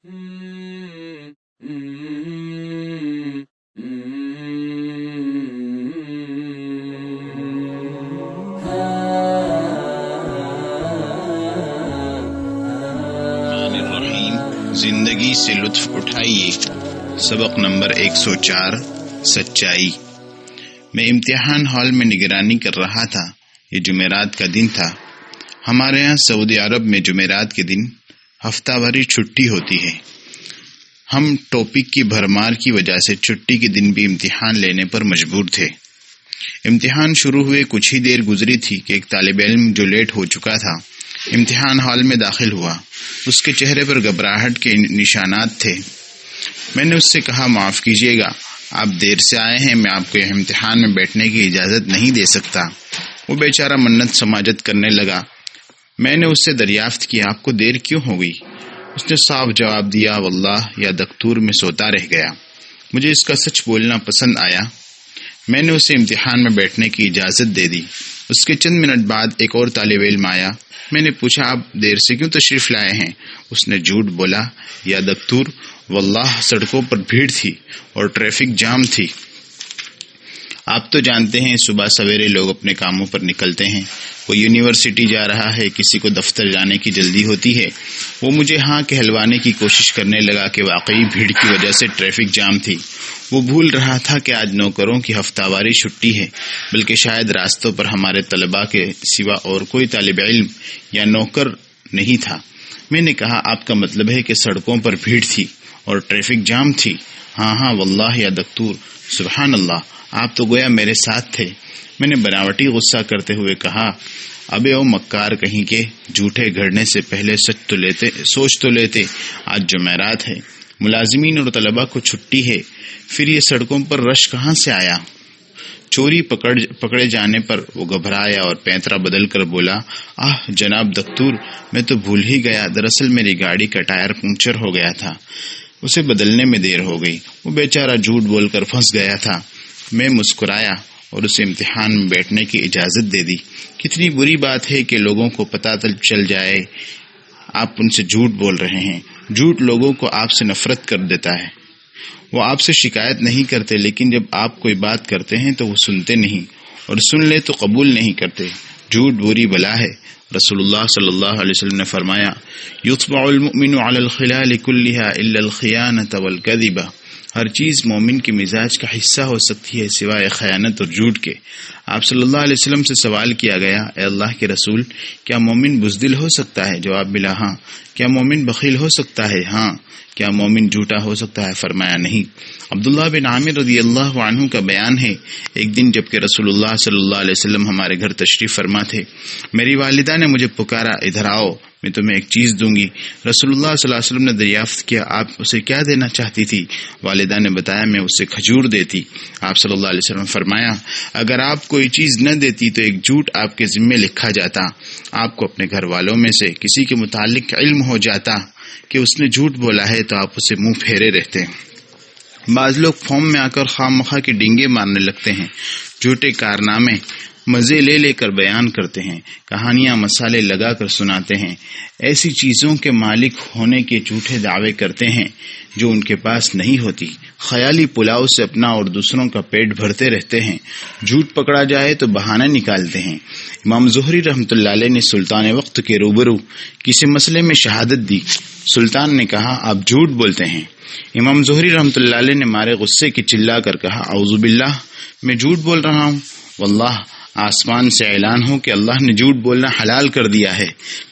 زندگی سے لطف اٹھائیے۔ سبق نمبر 104 سچائی۔ میں امتحان ہال میں نگرانی کر رہا تھا۔ یہ جمعرات کا دن تھا۔ ہمارے ہاں سعودی عرب میں جمعرات کے دن ہفتہ بھری چھٹی ہوتی ہے۔ ہم ٹاپک کی بھرمار کی وجہ سے چھٹی کے دن بھی امتحان لینے پر مجبور تھے۔ امتحان شروع ہوئے کچھ ہی دیر گزری تھی کہ ایک طالب علم جو لیٹ ہو چکا تھا امتحان ہال میں داخل ہوا۔ اس کے چہرے پر گھبراہٹ کے نشانات تھے۔ میں نے اس سے کہا، معاف کیجیے گا، آپ دیر سے آئے ہیں، میں آپ کو امتحان میں بیٹھنے کی اجازت نہیں دے سکتا۔ وہ بیچارہ منت سماجت کرنے لگا۔ میں نے اس سے دریافت کیا، آپ کو دیر کیوں ہو گئی؟ اس نے صاف جواب دیا، واللہ یا دکتور میں سوتا رہ گیا۔ مجھے اس کا سچ بولنا پسند آیا۔ میں نے اسے امتحان میں بیٹھنے کی اجازت دے دی۔ اس کے چند منٹ بعد ایک اور طالب علم آیا۔ میں نے پوچھا، آپ دیر سے کیوں تشریف لائے ہیں؟ اس نے جھوٹ بولا، یا دکتور، واللہ سڑکوں پر بھیڑ تھی اور ٹریفک جام تھی۔ آپ تو جانتے ہیں صبح سویرے لوگ اپنے کاموں پر نکلتے ہیں، کوئی یونیورسٹی جا رہا ہے، کسی کو دفتر جانے کی جلدی ہوتی ہے۔ وہ مجھے ہاں کہلوانے کی کوشش کرنے لگا کہ واقعی بھیڑ کی وجہ سے ٹریفک جام تھی۔ وہ بھول رہا تھا کہ آج نوکروں کی ہفتہ واری چھٹی ہے، بلکہ شاید راستوں پر ہمارے طلباء کے سوا اور کوئی طالب علم یا نوکر نہیں تھا۔ میں نے کہا، آپ کا مطلب ہے کہ سڑکوں پر بھیڑ تھی اور ٹریفک جام تھی؟ ہاں واللہ یا دکتور، سبحان اللہ، آپ تو گویا میرے ساتھ تھے۔ میں نے بناوٹی غصہ کرتے ہوئے کہا، ابے او مکار کہیں کے، جھوٹے گھڑنے سے پہلے سوچ تو لیتے، آج جمعرات ہے، ملازمین اور طلباء کو چھٹی ہے، پھر یہ سڑکوں پر رش کہاں سے آیا؟ چوری پکڑے جانے پر وہ گھبرایا اور پینترا بدل کر بولا، جناب دکتور، میں تو بھول ہی گیا، دراصل میری گاڑی کا ٹائر پنکچر ہو گیا تھا، اسے بدلنے میں دیر ہو گئی۔ وہ بیچارہ جھوٹ بول کر پھنس گیا تھا۔ میں مسکرایا اور اسے امتحان میں بیٹھنے کی اجازت دے دی۔ کتنی بری بات ہے کہ لوگوں کو پتہ چل جائے آپ ان سے جھوٹ بول رہے ہیں۔ جھوٹ لوگوں کو آپ سے نفرت کر دیتا ہے۔ وہ آپ سے شکایت نہیں کرتے، لیکن جب آپ کوئی بات کرتے ہیں تو وہ سنتے نہیں، اور سن لے تو قبول نہیں کرتے۔ جھوٹ بری بلا ہے۔ رسول اللہ صلی اللہ علیہ وسلم نے فرمایا، یطبع المؤمن علی الخلال كلها الا الخیانة والکذب۔ ہر چیز مومن کے مزاج کا حصہ ہو سکتی ہے سوائے خیانت اور جھوٹ کے۔ آپ صلی اللہ علیہ وسلم سے سوال کیا گیا، اے اللہ کے رسول، کیا مومن بزدل ہو سکتا ہے؟ جواب ملا، ہاں۔ کیا مومن بخیل ہو سکتا ہے؟ ہاں۔ کیا مومن جھوٹا ہو سکتا ہے؟ فرمایا، نہیں۔ عبداللہ بن عامر رضی اللہ عنہ کا بیان ہے، ایک دن جبکہ رسول اللہ صلی اللہ علیہ وسلم ہمارے گھر تشریف فرما تھے، میری والدہ نے مجھے پکارا، ادھر آؤ، میں تمہیں ایک چیز دوں گی۔ رسول اللہ صلی اللہ علیہ وسلم نے دریافت کیا، آپ اسے کیا دینا چاہتی تھی؟ والدہ نے بتایا، میں اسے کھجور دیتی۔ آپ صلی اللہ علیہ وسلم فرمایا، اگر آپ کوئی چیز نہ دیتی تو ایک جھوٹ آپ کے ذمے لکھا جاتا، آپ کو اپنے گھر والوں میں سے کسی کے متعلق علم ہو جاتا کہ اس نے جھوٹ بولا ہے تو آپ اسے منہ پھیرے رہتے۔ بعض لوگ فارم میں آ کر خواہ مخواہ کے ڈینگے مارنے لگتے ہیں، جھوٹے کارنامے مزے لے کر بیان کرتے ہیں، کہانیاں مسالے لگا کر سناتے ہیں، ایسی چیزوں کے مالک ہونے کے جھوٹے دعوے کرتے ہیں جو ان کے پاس نہیں ہوتی، خیالی پلاؤ سے اپنا اور دوسروں کا پیٹ بھرتے رہتے ہیں، جھوٹ پکڑا جائے تو بہانہ نکالتے ہیں۔ امام زہری رحمۃ اللہ علیہ نے سلطان وقت کے روبرو کسی مسئلے میں شہادت دی۔ سلطان نے کہا، آپ جھوٹ بولتے ہیں۔ امام زہری رحمۃ اللہ علیہ نے مارے غصے کی چلا کر کہا، اعوذ باللہ، میں جھوٹ بول رہا ہوں؟ واللہ آسمان سے اعلان ہو کہ اللہ نے جھوٹ بولنا حلال کر دیا ہے،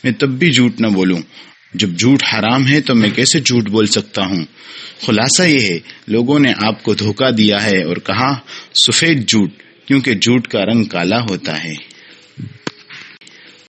میں تب بھی جھوٹ نہ بولوں۔ جب جھوٹ حرام ہے تو میں کیسے جھوٹ بول سکتا ہوں؟ خلاصہ یہ ہے، لوگوں نے آپ کو دھوکہ دیا ہے اور کہا سفید جھوٹ، کیونکہ جھوٹ کا رنگ کالا ہوتا ہے۔